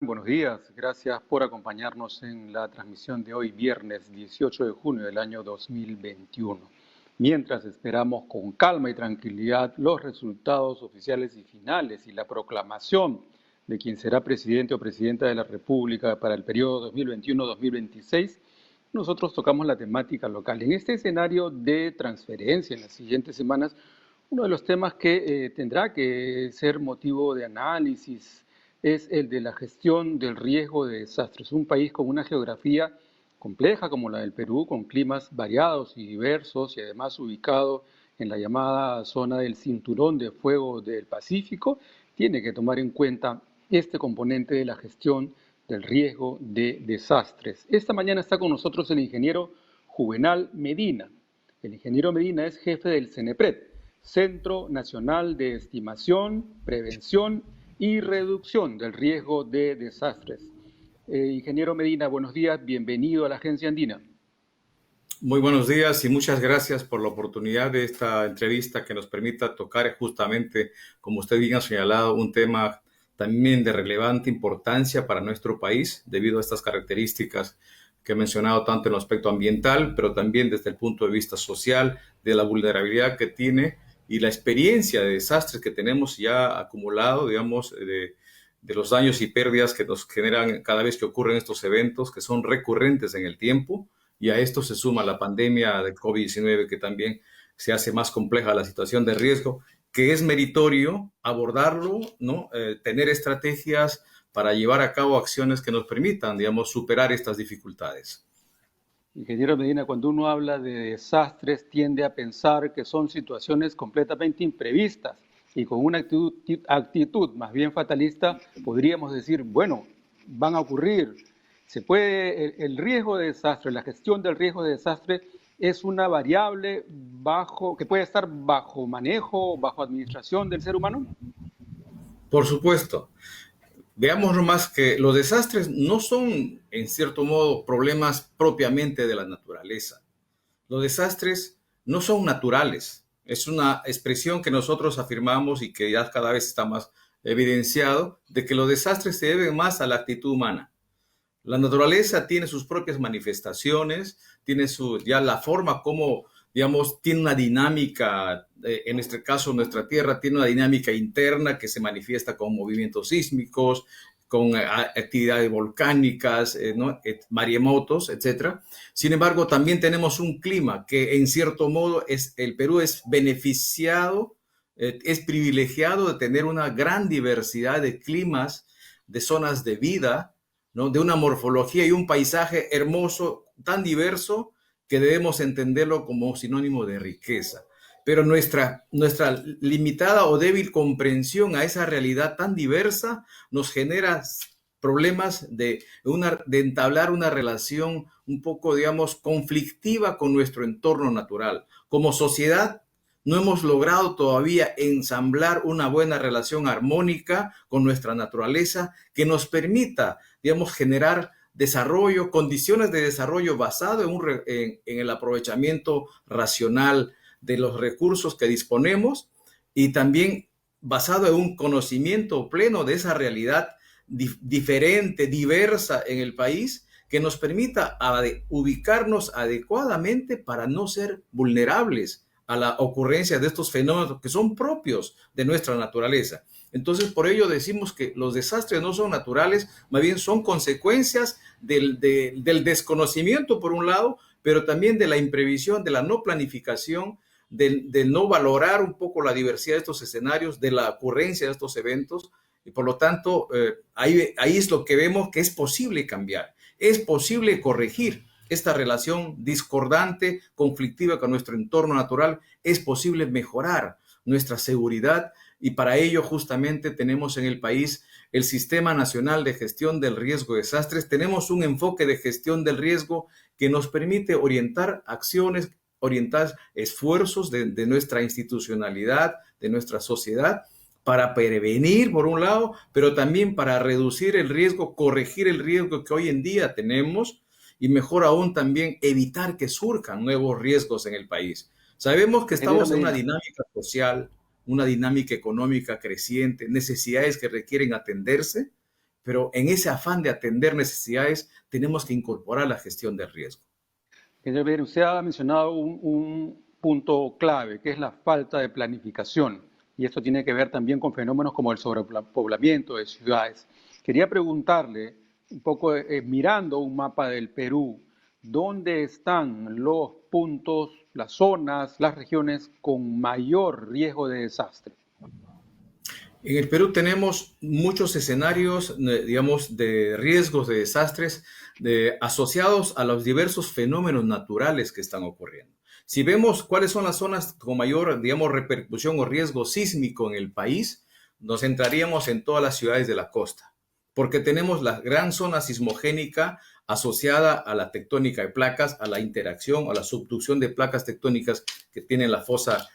Buenos días, gracias por acompañarnos en la transmisión de hoy, viernes 18 de junio del año 2021. Mientras esperamos con calma y tranquilidad los resultados oficiales y finales y la proclamación de quien será presidente o presidenta de la República para el periodo 2021-2026, nosotros tocamos la temática local. En este escenario de transferencia en las siguientes semanas, uno de los temas que tendrá que ser motivo de análisis es el de la gestión del riesgo de desastres. Un país con una geografía compleja como la del Perú, con climas variados y diversos y además ubicado en la llamada zona del cinturón de fuego del Pacífico, tiene que tomar en cuenta este componente de la gestión del riesgo de desastres. Esta mañana está con nosotros el ingeniero Juvenal Medina. El ingeniero Medina es jefe del CENEPRED, Centro Nacional de Estimación, Prevención y Reducción del Riesgo de Desastres. Ingeniero Medina, buenos días, bienvenido a la Agencia Andina. Muy buenos días y muchas gracias por la oportunidad de esta entrevista que nos permita tocar justamente, como usted bien ha señalado, un tema también de relevante importancia para nuestro país debido a estas características que he mencionado tanto en el aspecto ambiental, pero también desde el punto de vista social, de la vulnerabilidad que tiene y la experiencia de desastres que tenemos ya acumulado, digamos, de los daños y pérdidas que nos generan cada vez que ocurren estos eventos, que son recurrentes en el tiempo. Y a esto se suma la pandemia del COVID-19, que también se hace más compleja la situación de riesgo, que es meritorio abordarlo, ¿no? Tener estrategias para llevar a cabo acciones que nos permitan, digamos, superar estas dificultades. Ingeniero Medina, cuando uno habla de desastres, tiende a pensar que son situaciones completamente imprevistas y con una actitud más bien fatalista, podríamos decir, bueno, van a ocurrir. El riesgo de desastre, la gestión del riesgo de desastre es una variable que puede estar bajo manejo, bajo administración del ser humano. Por supuesto. Veamos nomás que los desastres no son, en cierto modo, problemas propiamente de la naturaleza. Los desastres no son naturales. Es una expresión que nosotros afirmamos y que ya cada vez está más evidenciado de que los desastres se deben más a la actitud humana. La naturaleza tiene sus propias manifestaciones, tiene ya la forma como, digamos, tiene una dinámica, en este caso nuestra Tierra tiene una dinámica interna que se manifiesta con movimientos sísmicos, con actividades volcánicas, ¿no? Maremotos, etcétera. Sin embargo, también tenemos un clima que en cierto modo el Perú es beneficiado, es privilegiado de tener una gran diversidad de climas, de zonas de vida, ¿no? De una morfología y un paisaje hermoso, tan diverso, que debemos entenderlo como sinónimo de riqueza. Pero nuestra limitada o débil comprensión a esa realidad tan diversa nos genera problemas de entablar una relación un poco, digamos, conflictiva con nuestro entorno natural. Como sociedad, no hemos logrado todavía ensamblar una buena relación armónica con nuestra naturaleza que nos permita, digamos, generar desarrollo, condiciones de desarrollo basado en el aprovechamiento racional de los recursos que disponemos y también basado en un conocimiento pleno de esa realidad diferente, diversa en el país, que nos permita ubicarnos adecuadamente para no ser vulnerables a la ocurrencia de estos fenómenos que son propios de nuestra naturaleza. Entonces, por ello decimos que los desastres no son naturales, más bien son consecuencias del desconocimiento, por un lado, pero también de la imprevisión, de la no planificación, de no valorar un poco la diversidad de estos escenarios, de la ocurrencia de estos eventos, y por lo tanto, ahí es lo que vemos que es posible cambiar, es posible corregir esta relación discordante, conflictiva con nuestro entorno natural, es posible mejorar nuestra seguridad y para ello justamente tenemos en el país el Sistema Nacional de Gestión del Riesgo de Desastres. Tenemos un enfoque de gestión del riesgo que nos permite orientar acciones, orientar esfuerzos de nuestra institucionalidad, de nuestra sociedad, para prevenir, por un lado, pero también para reducir el riesgo, corregir el riesgo que hoy en día tenemos y mejor aún también evitar que surjan nuevos riesgos en el país. Sabemos que estamos en una dinámica social, una dinámica económica creciente, necesidades que requieren atenderse pero en ese afán de atender necesidades tenemos que incorporar la gestión del riesgo. Señor Medina, usted ha mencionado un punto clave, que es la falta de planificación, y esto tiene que ver también con fenómenos como el sobrepoblamiento de ciudades. Quería preguntarle, un poco mirando un mapa del Perú, ¿dónde están los puntos, las zonas, las regiones con mayor riesgo de desastre? En el Perú tenemos muchos escenarios, digamos, de riesgos de desastres asociados a los diversos fenómenos naturales que están ocurriendo. Si vemos cuáles son las zonas con mayor, digamos, repercusión o riesgo sísmico en el país, nos centraríamos en todas las ciudades de la costa, porque tenemos la gran zona sismogénica asociada a la tectónica de placas, a la interacción, a la subducción de placas tectónicas que tiene la fosa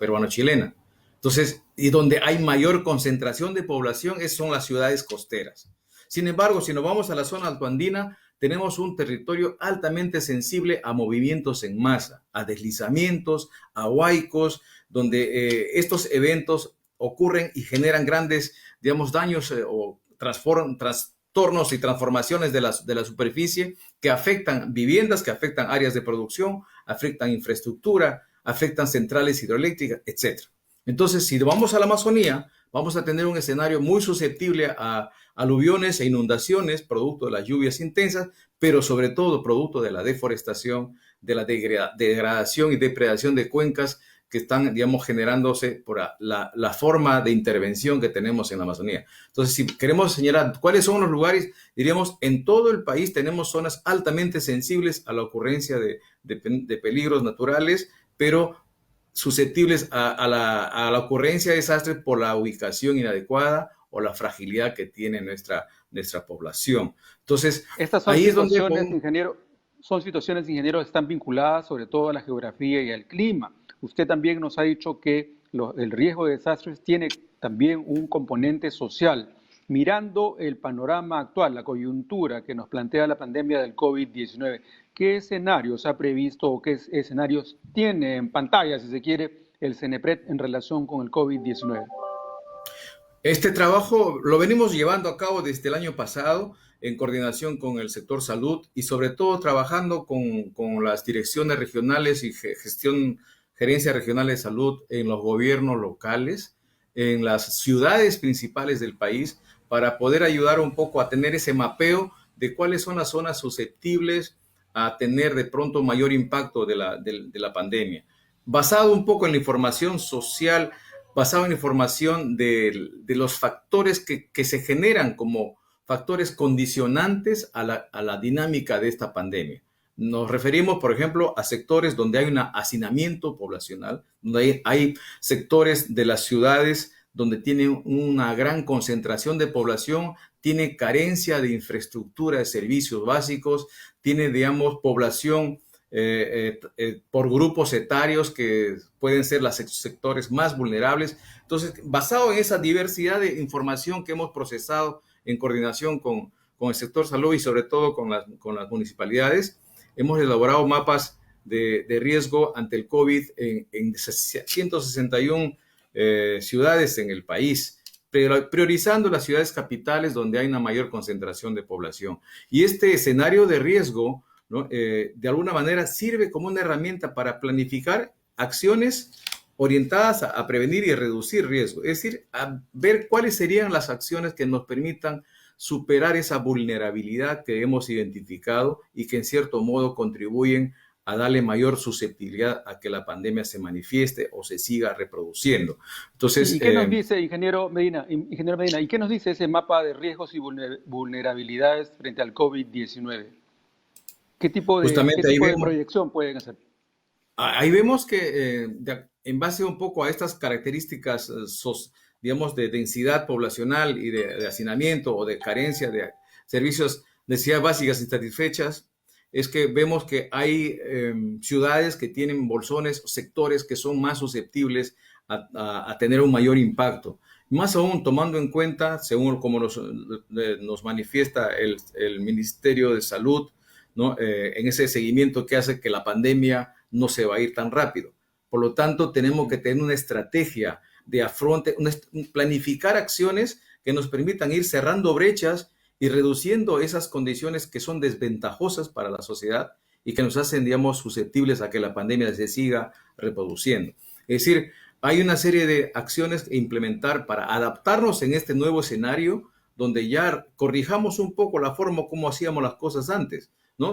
peruano-chilena. Entonces, y donde hay mayor concentración de población son las ciudades costeras. Sin embargo, si nos vamos a la zona altoandina, tenemos un territorio altamente sensible a movimientos en masa, a deslizamientos, a huaicos, donde estos eventos ocurren y generan grandes, digamos, daños o trastornos y transformaciones de la superficie que afectan viviendas, que afectan áreas de producción, afectan infraestructura, afectan centrales hidroeléctricas, etc. Entonces, si vamos a la Amazonía, vamos a tener un escenario muy susceptible a aluviones e inundaciones, producto de las lluvias intensas, pero sobre todo producto de la deforestación, de la degradación y depredación de cuencas que están, digamos, generándose por la forma de intervención que tenemos en la Amazonía. Entonces, si queremos señalar cuáles son los lugares, diríamos, en todo el país tenemos zonas altamente sensibles a la ocurrencia de peligros naturales, pero susceptibles a la ocurrencia de desastres por la ubicación inadecuada o la fragilidad que tiene nuestra población. Entonces, Estas son ahí es donde... situaciones, ingeniero, son situaciones, ingeniero, que están vinculadas sobre todo a la geografía y al clima. Usted también nos ha dicho que el riesgo de desastres tiene también un componente social. Mirando el panorama actual, la coyuntura que nos plantea la pandemia del COVID-19, ¿qué escenarios ha previsto o qué escenarios tiene en pantalla, si se quiere, el CENEPRED en relación con el COVID-19? Este trabajo lo venimos llevando a cabo desde el año pasado en coordinación con el sector salud y sobre todo trabajando con las direcciones regionales y gerencias regionales de salud en los gobiernos locales, en las ciudades principales del país, para poder ayudar un poco a tener ese mapeo de cuáles son las zonas susceptibles a tener de pronto mayor impacto de la pandemia. Basado un poco en la información social, basado en información de los factores que se generan como factores condicionantes a la dinámica de esta pandemia. Nos referimos, por ejemplo, a sectores donde hay un hacinamiento poblacional, donde hay sectores de las ciudades donde tienen una gran concentración de población, tiene carencia de infraestructura, de servicios básicos, tiene, digamos, población por grupos etarios que pueden ser los sectores más vulnerables. Entonces, basado en esa diversidad de información que hemos procesado en coordinación con el sector salud y sobre todo con las municipalidades, hemos elaborado mapas de riesgo ante el COVID en 161 ciudades en el país, priorizando las ciudades capitales donde hay una mayor concentración de población. Y este escenario de riesgo, ¿no? De alguna manera sirve como una herramienta para planificar acciones orientadas a prevenir y reducir riesgo, es decir, a ver cuáles serían las acciones que nos permitan superar esa vulnerabilidad que hemos identificado y que en cierto modo contribuyen a darle mayor susceptibilidad a que la pandemia se manifieste o se siga reproduciendo. Entonces, ¿Y qué nos dice, ingeniero Medina, y qué nos dice ese mapa de riesgos y vulnerabilidades frente al COVID-19? ¿Qué tipo de proyección pueden hacer? Ahí vemos que en base un poco a estas características, digamos, de densidad poblacional y de hacinamiento o de carencia de servicios, necesidades básicas insatisfechas, es que vemos que hay ciudades que tienen bolsones o sectores que son más susceptibles a tener un mayor impacto. Más aún tomando en cuenta, según como nos manifiesta el Ministerio de Salud, ¿no? En ese seguimiento que hace que la pandemia no se va a ir tan rápido. Por lo tanto, tenemos que tener una estrategia de afronte, planificar acciones que nos permitan ir cerrando brechas y reduciendo esas condiciones que son desventajosas para la sociedad y que nos hacen, digamos, susceptibles a que la pandemia se siga reproduciendo. Es decir, hay una serie de acciones que implementar para adaptarnos en este nuevo escenario donde ya corrijamos un poco la forma como hacíamos las cosas antes, ¿no?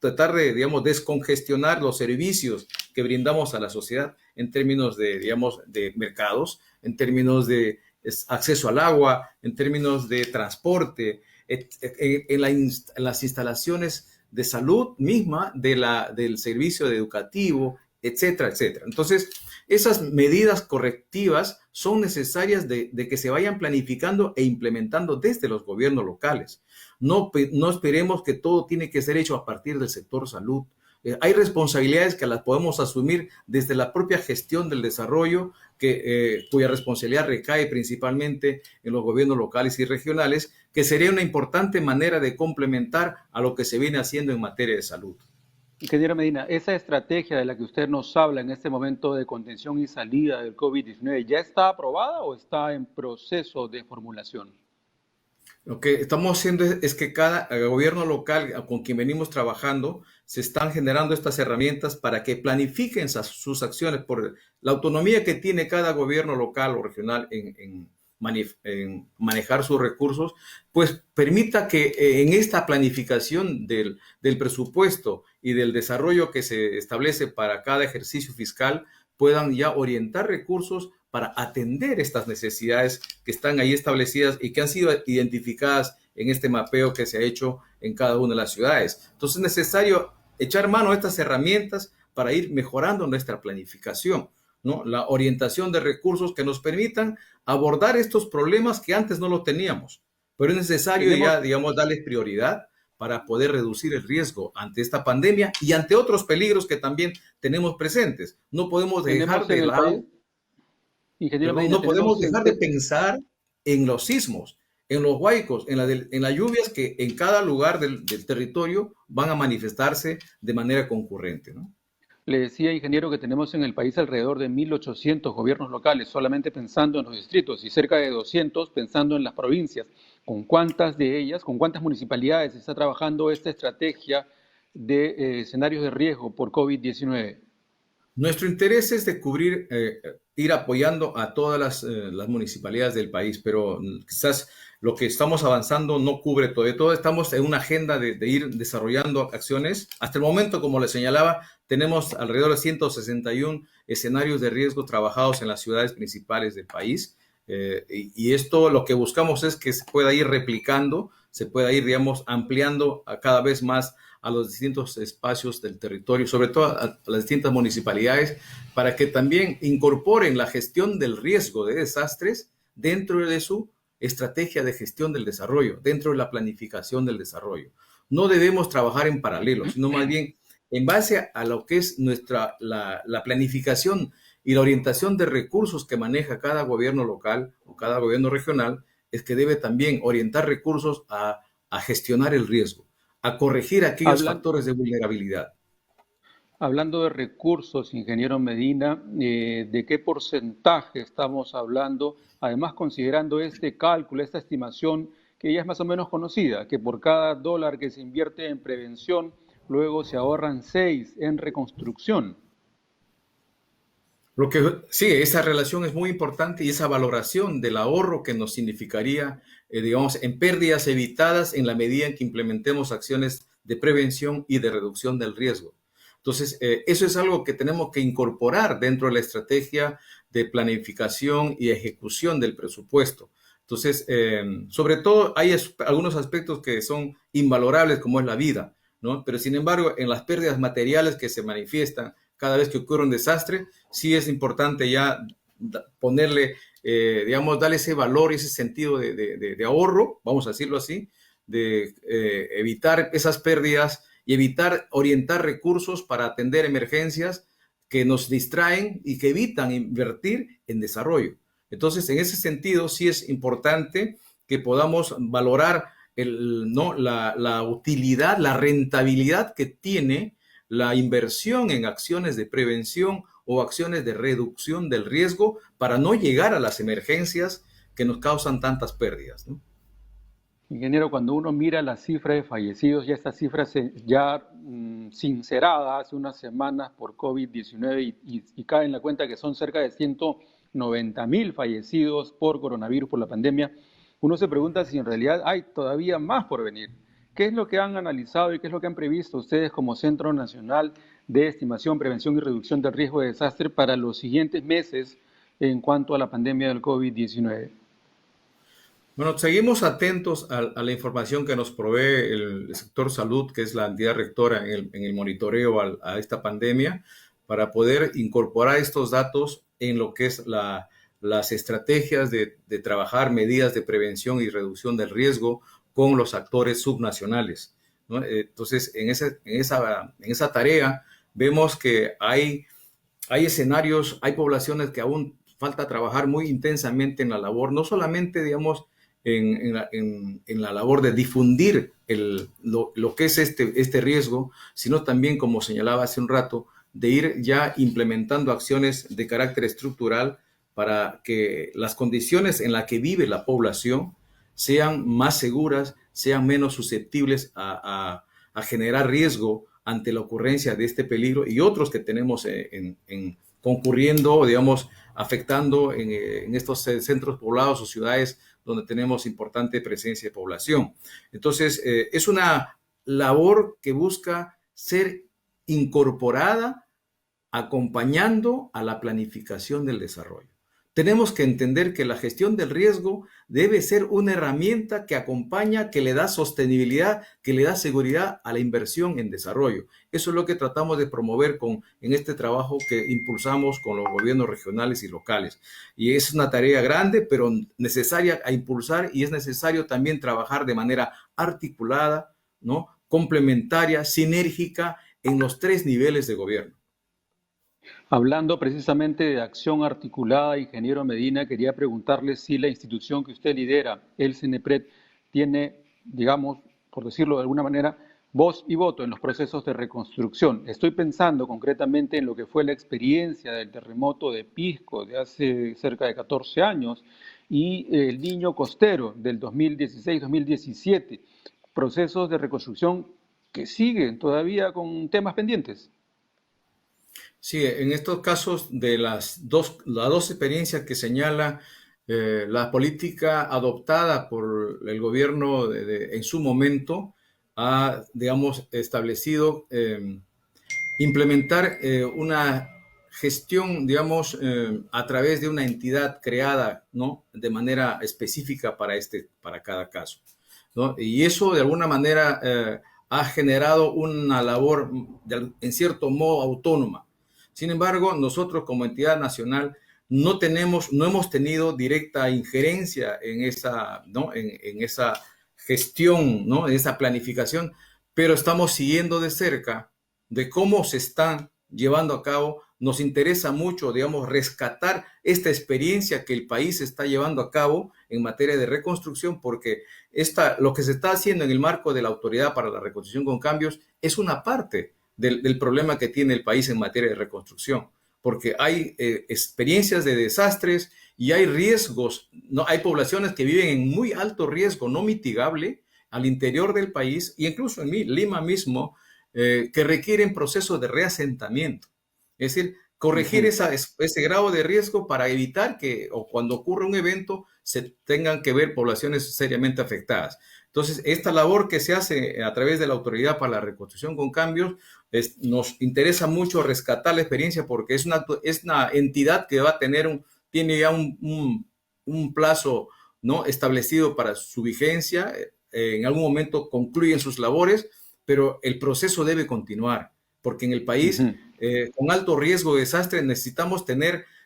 Tratar de, digamos, descongestionar los servicios que brindamos a la sociedad en términos de, digamos, de mercados, en términos de acceso al agua, en términos de transporte, en las instalaciones de salud misma, del servicio educativo, etcétera, etcétera. Entonces, esas medidas correctivas son necesarias de que se vayan planificando e implementando desde los gobiernos locales. No esperemos que todo tiene que ser hecho a partir del sector salud. Hay responsabilidades que las podemos asumir desde la propia gestión del desarrollo, cuya responsabilidad recae principalmente en los gobiernos locales y regionales, que sería una importante manera de complementar a lo que se viene haciendo en materia de salud. Ingeniero Medina, esa estrategia de la que usted nos habla en este momento de contención y salida del COVID-19, ¿ya está aprobada o está en proceso de formulación? Lo que estamos haciendo es que cada gobierno local con quien venimos trabajando se están generando estas herramientas para que planifiquen sus acciones por la autonomía que tiene cada gobierno local o regional en manejar sus recursos, pues permita que en esta planificación del presupuesto y del desarrollo que se establece para cada ejercicio fiscal puedan ya orientar recursos para atender estas necesidades que están ahí establecidas y que han sido identificadas en este mapeo que se ha hecho en cada una de las ciudades. Entonces es necesario echar mano a estas herramientas para ir mejorando nuestra planificación, ¿no? La orientación de recursos que nos permitan abordar estos problemas que antes no lo teníamos, pero es necesario ya, digamos, darles prioridad para poder reducir el riesgo ante esta pandemia y ante otros peligros que también tenemos presentes. No podemos dejar de lado, no podemos dejar de pensar en los sismos, en los huaicos, en las lluvias que en cada lugar del territorio van a manifestarse de manera concurrente, ¿no? Le decía, ingeniero, que tenemos en el país alrededor de 1.800 gobiernos locales, solamente pensando en los distritos, y cerca de 200 pensando en las provincias. ¿Con cuántas de ellas, con cuántas municipalidades está trabajando esta estrategia de escenarios de riesgo por COVID-19? Nuestro interés es de cubrir, ir apoyando a todas las municipalidades del país, pero quizás lo que estamos avanzando no cubre todo. Todo estamos en una agenda de ir desarrollando acciones. Hasta el momento, como le señalaba, tenemos alrededor de 161 escenarios de riesgo trabajados en las ciudades principales del país. Y esto lo que buscamos es que se pueda ir replicando, se pueda ir, digamos, ampliando a cada vez más a los distintos espacios del territorio, sobre todo a las distintas municipalidades, para que también incorporen la gestión del riesgo de desastres dentro de su estrategia de gestión del desarrollo, dentro de la planificación del desarrollo. No debemos trabajar en paralelo, sino más bien en base a lo que es la planificación y la orientación de recursos que maneja cada gobierno local o cada gobierno regional, es que debe también orientar recursos a gestionar el riesgo, a corregir aquellos factores de vulnerabilidad. Hablando de recursos, ingeniero Medina, ¿de qué porcentaje estamos hablando? Además, considerando este cálculo, esta estimación que ya es más o menos conocida, que por cada dólar que se invierte en prevención, luego se ahorran 6 en reconstrucción. Sí, esa relación es muy importante y esa valoración del ahorro que nos significaría, digamos, en pérdidas evitadas en la medida en que implementemos acciones de prevención y de reducción del riesgo. Entonces, eso es algo que tenemos que incorporar dentro de la estrategia de planificación y ejecución del presupuesto. Entonces, sobre todo, hay algunos aspectos que son invalorables, como es la vida, ¿no? Pero, sin embargo, en las pérdidas materiales que se manifiestan cada vez que ocurre un desastre, sí es importante ya ponerle, digamos, darle ese valor y ese sentido de ahorro, vamos a decirlo así, de evitar esas pérdidas y evitar orientar recursos para atender emergencias que nos distraen y que evitan invertir en desarrollo. Entonces, en ese sentido, sí es importante que podamos valorar la utilidad, la rentabilidad que tiene la inversión en acciones de prevención o acciones de reducción del riesgo para no llegar a las emergencias que nos causan tantas pérdidas, ¿no? Ingeniero, cuando uno mira la cifra de fallecidos, ya esta cifra ya sincerada hace unas semanas por COVID-19 y cae en la cuenta que son cerca de 190.000 fallecidos por coronavirus, por la pandemia, uno se pregunta si en realidad hay todavía más por venir. ¿Qué es lo que han analizado y qué es lo que han previsto ustedes como Centro Nacional de Estimación, Prevención y Reducción del Riesgo de Desastre para los siguientes meses en cuanto a la pandemia del COVID-19? Bueno, seguimos atentos a la información que nos provee el sector salud, que es la entidad rectora en el monitoreo a esta pandemia, para poder incorporar estos datos en lo que es las estrategias de trabajar medidas de prevención y reducción del riesgo con los actores subnacionales, ¿no? Entonces, en esa tarea vemos que hay escenarios, hay poblaciones que aún falta trabajar muy intensamente en la labor, no solamente, digamos, en la labor de difundir lo que es este riesgo, sino también, como señalaba hace un rato, de ir ya implementando acciones de carácter estructural para que las condiciones en las que vive la población sean más seguras, sean menos susceptibles a generar riesgo ante la ocurrencia de este peligro y otros que tenemos concurriendo, digamos, afectando en estos centros poblados o ciudades donde tenemos importante presencia de población. Entonces, es una labor que busca ser incorporada acompañando a la planificación del desarrollo. Tenemos que entender que la gestión del riesgo debe ser una herramienta que acompaña, que le da sostenibilidad, que le da seguridad a la inversión en desarrollo. Eso es lo que tratamos de promover en este trabajo que impulsamos con los gobiernos regionales y locales. Y es una tarea grande, pero necesaria a impulsar, y es necesario también trabajar de manera articulada, ¿no? Complementaria, sinérgica en los 3 niveles de gobierno. Hablando precisamente de acción articulada, ingeniero Medina, quería preguntarle si la institución que usted lidera, el CENEPRED, tiene, digamos, por decirlo de alguna manera, voz y voto en los procesos de reconstrucción. Estoy pensando concretamente en lo que fue la experiencia del terremoto de Pisco de hace cerca de 14 años y el Niño Costero del 2016-2017, procesos de reconstrucción que siguen todavía con temas pendientes. Sí, en estos casos de las dos experiencias que señala la política adoptada por el gobierno en su momento ha, digamos, establecido implementar una gestión, digamos, a través de una entidad creada, ¿no? De manera específica para cada caso, ¿no? Y eso de alguna manera ha generado una labor en cierto modo autónoma. Sin embargo, nosotros como entidad nacional no hemos tenido directa injerencia en esa, ¿no? en esa gestión, ¿no? En esa planificación, pero estamos siguiendo de cerca de cómo se están llevando a cabo. Nos interesa mucho, digamos, rescatar esta experiencia que el país está llevando a cabo en materia de reconstrucción, porque lo que se está haciendo en el marco de la Autoridad para la Reconstrucción con Cambios es una parte del problema que tiene el país en materia de reconstrucción, porque hay experiencias de desastres y hay riesgos, ¿no? Hay poblaciones que viven en muy alto riesgo no mitigable al interior del país, e incluso en Lima mismo, que requieren procesos de reasentamiento. Es decir, corregir ese grado de riesgo para evitar que, o cuando ocurra un evento, se tengan que ver poblaciones seriamente afectadas. Entonces, esta labor que se hace a través de la Autoridad para la Reconstrucción con Cambios, nos interesa mucho rescatar la experiencia porque es una entidad que tiene ya un plazo, ¿no? establecido para su vigencia. En algún momento concluyen sus labores, pero el proceso debe continuar, porque en el país con alto riesgo de desastre necesitamos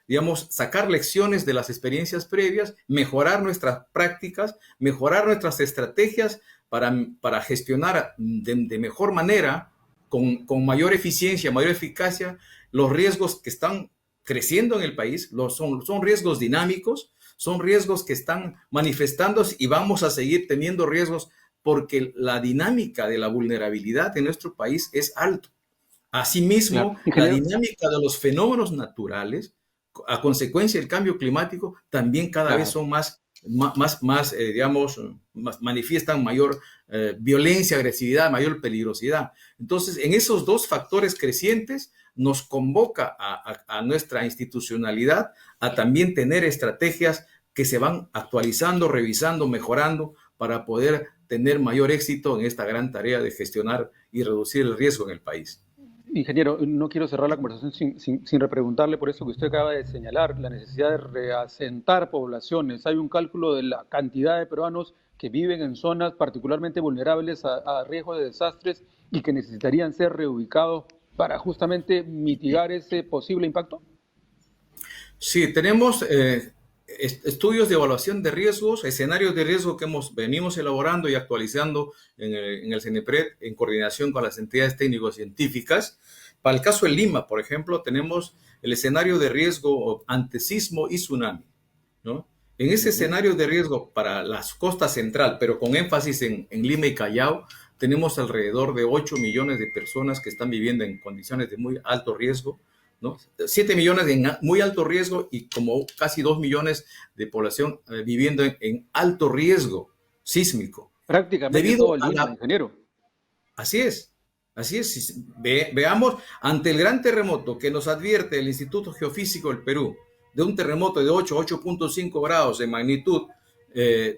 digamos, sacar lecciones de las experiencias previas, mejorar nuestras prácticas, mejorar nuestras estrategias para gestionar de mejor manera, con mayor eficiencia, mayor eficacia, los riesgos que están creciendo en el país. Son riesgos dinámicos, son riesgos que están manifestándose y vamos a seguir teniendo riesgos porque la dinámica de la vulnerabilidad en nuestro país es alto. Asimismo, la dinámica de los fenómenos naturales, a consecuencia del cambio climático, también cada vez son más digamos, manifiestan mayor violencia, agresividad, mayor peligrosidad. Entonces, en esos dos factores crecientes nos convoca a nuestra institucionalidad a también tener estrategias que se van actualizando, revisando, mejorando para poder tener mayor éxito en esta gran tarea de gestionar y reducir el riesgo en el país. Ingeniero, no quiero cerrar la conversación sin repreguntarle por eso que usted acaba de señalar, la necesidad de reasentar poblaciones. Hay un cálculo de la cantidad de peruanos que viven en zonas particularmente vulnerables a riesgo de desastres y que necesitarían ser reubicados para justamente mitigar ese posible impacto. Sí, tenemos estudios de evaluación de riesgos, escenarios de riesgo que venimos elaborando y actualizando en el CENEPRED en coordinación con las entidades técnico-científicas. Para el caso de Lima, por ejemplo, tenemos el escenario de riesgo ante sismo y tsunami, ¿no? En ese escenario de riesgo para las costas central, pero con énfasis en Lima y Callao, tenemos alrededor de 8 millones de personas que están viviendo en condiciones de muy alto riesgo, ¿no? 7 millones en muy alto riesgo y como casi 2 millones de población viviendo en alto riesgo sísmico. Prácticamente todo Debido el a Lima, ingeniero. Así es, así es. Veamos, ante el gran terremoto que nos advierte el Instituto Geofísico del Perú, de un terremoto de 8.5 grados de magnitud,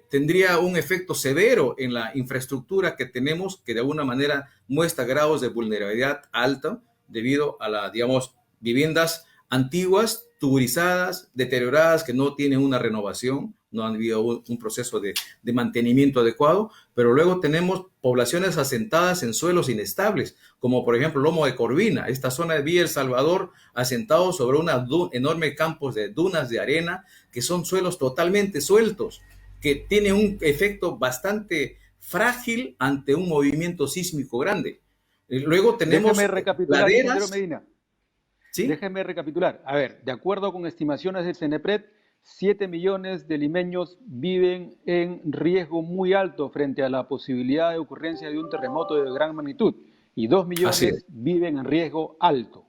tendría un efecto severo en la infraestructura que tenemos, que de alguna manera muestra grados de vulnerabilidad alta debido a las, digamos, viviendas antiguas, tuburizadas, deterioradas, que no tienen una renovación, no han habido un proceso de mantenimiento adecuado, pero luego tenemos poblaciones asentadas en suelos inestables, como por ejemplo Lomo de Corvina, esta zona de Villa El Salvador, asentado sobre una enorme campos de dunas de arena, que son suelos totalmente sueltos, que tienen un efecto bastante frágil ante un movimiento sísmico grande. Luego tenemos Déjeme recapitular, ingeniero laderas. Medina. ¿Sí? Déjeme recapitular. A ver, de acuerdo con estimaciones del CENEPRED, 7 millones de limeños viven en riesgo muy alto frente a la posibilidad de ocurrencia de un terremoto de gran magnitud y 2 Así millones es. viven en riesgo alto.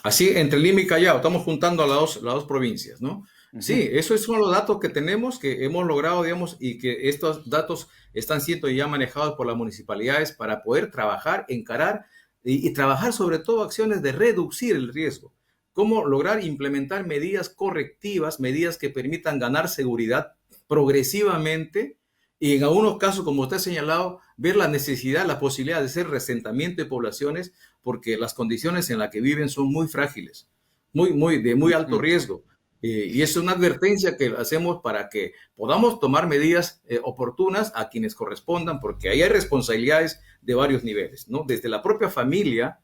Así, entre Lima y Callao, estamos juntando a las dos provincias, ¿no? Sí, Ujú. esos son los datos que tenemos, que hemos logrado, digamos, y que estos datos están siendo ya manejados por las municipalidades para poder trabajar, encarar y trabajar sobre todo acciones de reducir el riesgo. Cómo lograr implementar medidas correctivas, medidas que permitan ganar seguridad progresivamente y en algunos casos, como usted ha señalado, ver la necesidad, la posibilidad de hacer resentamiento de poblaciones porque las condiciones en las que viven son muy frágiles, de muy alto Ujú. riesgo. Y es una advertencia que hacemos para que podamos tomar medidas oportunas a quienes correspondan, porque ahí hay responsabilidades de varios niveles, ¿no? Desde la propia familia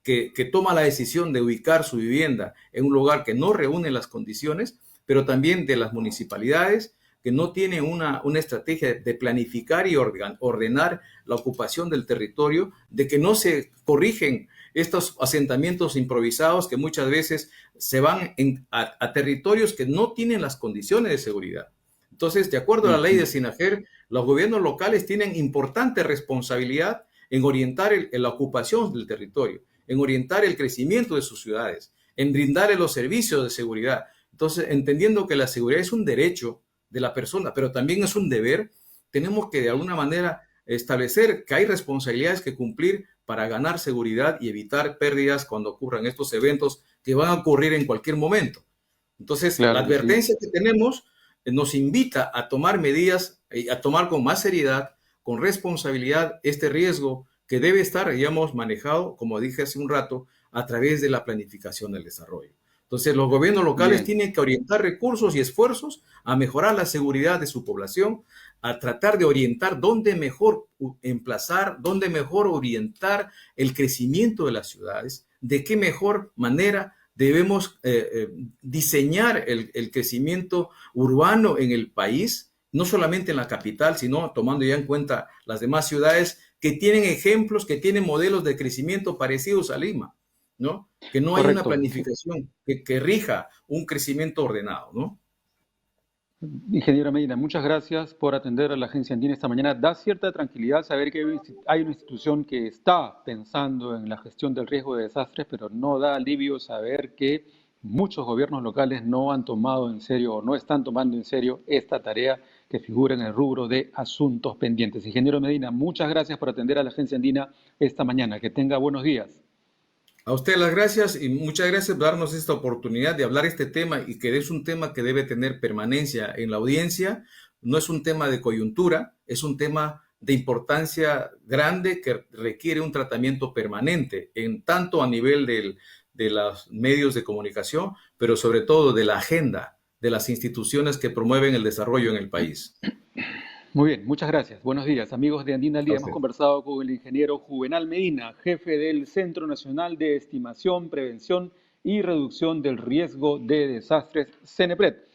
que toma la decisión de ubicar su vivienda en un lugar que no reúne las condiciones, pero también de las municipalidades que no tienen una estrategia de planificar y ordenar la ocupación del territorio, de que no se corrigen estos asentamientos improvisados que muchas veces se van a territorios que no tienen las condiciones de seguridad. Entonces, de acuerdo a la ley de Ujú. SINAGER, los gobiernos locales tienen importante responsabilidad en orientar la ocupación del territorio, en orientar el crecimiento de sus ciudades, en brindarle los servicios de seguridad. Entonces, entendiendo que la seguridad es un derecho de la persona, pero también es un deber, tenemos que de alguna manera establecer que hay responsabilidades que cumplir para ganar seguridad y evitar pérdidas cuando ocurran estos eventos que van a ocurrir en cualquier momento. Entonces, la Claro que sí. advertencia que tenemos nos invita a tomar medidas, a tomar con más seriedad, con responsabilidad este riesgo que debe estar, digamos, manejado, como dije hace un rato, a través de la planificación del desarrollo. Entonces, los gobiernos locales Bien. tienen que orientar recursos y esfuerzos a mejorar la seguridad de su población, a tratar de orientar dónde mejor emplazar, dónde mejor orientar el crecimiento de las ciudades, de qué mejor manera debemos diseñar el crecimiento urbano en el país, no solamente en la capital, sino tomando ya en cuenta las demás ciudades que tienen ejemplos, que tienen modelos de crecimiento parecidos a Lima, ¿no? Que no hay una Correcto. Sí. planificación que rija un crecimiento ordenado, ¿no? Ingeniero Medina, muchas gracias por atender a la agencia Andina esta mañana. Da cierta tranquilidad saber que hay una institución que está pensando en la gestión del riesgo de desastres, pero no da alivio saber que muchos gobiernos locales no han tomado en serio o no están tomando en serio esta tarea que figura en el rubro de asuntos pendientes. Ingeniero Medina, muchas gracias por atender a la Agencia Andina esta mañana. Que tenga buenos días. A usted las gracias y muchas gracias por darnos esta oportunidad de hablar este tema y que es un tema que debe tener permanencia en la audiencia. No es un tema de coyuntura, es un tema de importancia grande que requiere un tratamiento permanente, en tanto a nivel de los medios de comunicación, pero sobre todo de la agenda de las instituciones que promueven el desarrollo en el país. Muy bien, muchas gracias. Buenos días, amigos de Andina al A Día. Hemos usted. conversado con el ingeniero Juvenal Medina, jefe del Centro Nacional de Estimación, Prevención y Reducción del Riesgo de Desastres, CENEPRED.